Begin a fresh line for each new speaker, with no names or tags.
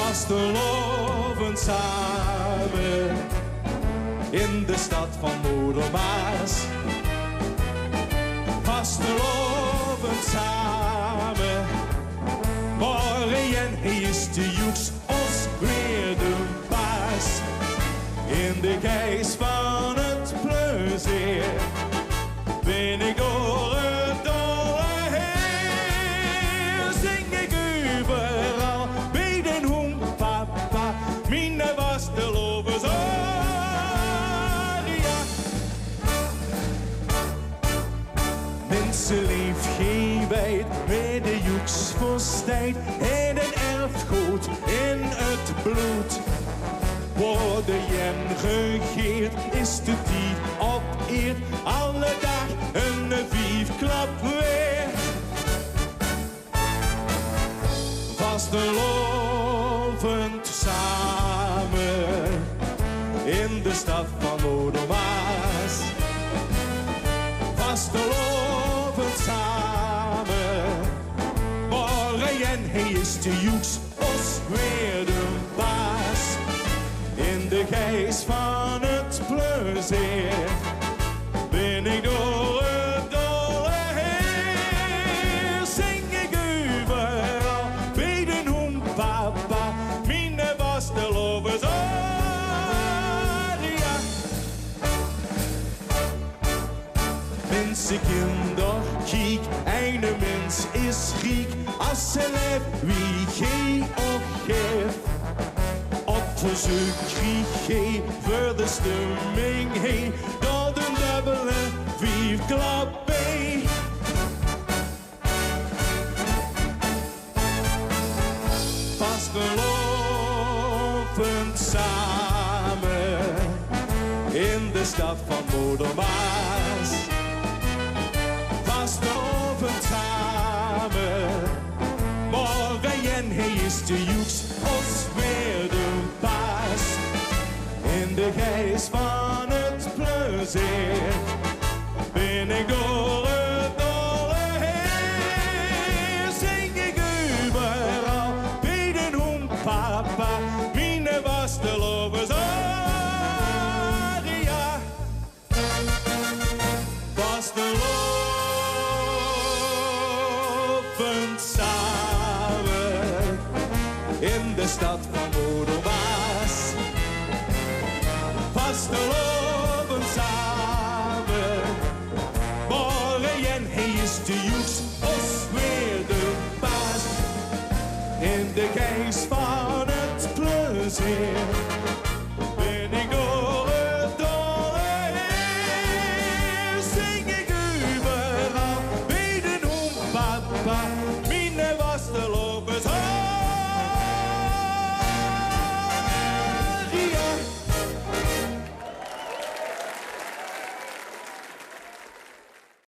Vastelovend samen in de stad van Moeder Maas. Vastelovend samen, morgen is de joeks ons weer de baas. In de geest van het plezier ben ik door het dolle heer. Zing ik overal bij den hoen, papa, mijn vastelovend aria. Mensen leef geen wijd met de joeks volstijd en een erfgoed in het bloed. Worden jen gegeerd is de die op eer alle dag een vijfklap weer. Vastelovend samen in de stad van Moeder Maas. Vastelovend samen, morgen hij is de joeks ons weer de baas. In de geest van het plezier ben ik door het dolle heer. Zing ik overal bij den hoen, papa, mijn vastelovend aria. Mensenkinder, kijk, een mens is Griek als ze leeft wie gij ook geeft. Op ze krieg hij voor de stemming heen, door de dubbele vijfklap bij. Vastelovend samen in de stad van Moeder Maas. Vastelovend samen, morgen hij is de joeks ons weer de baas. In de geest van het plezier ben ik door het dolle heer. Zing ik overal bij den hoen, papa, mijn vastelovend aria. Vastelovend samen in de stad van Moeder Maas. Vastelovend samen, morgen hij is de joeks ons weer de baas. In de geest van het plezier ben ik door het dolle heer. Zing ik overal bij den hoen, papa,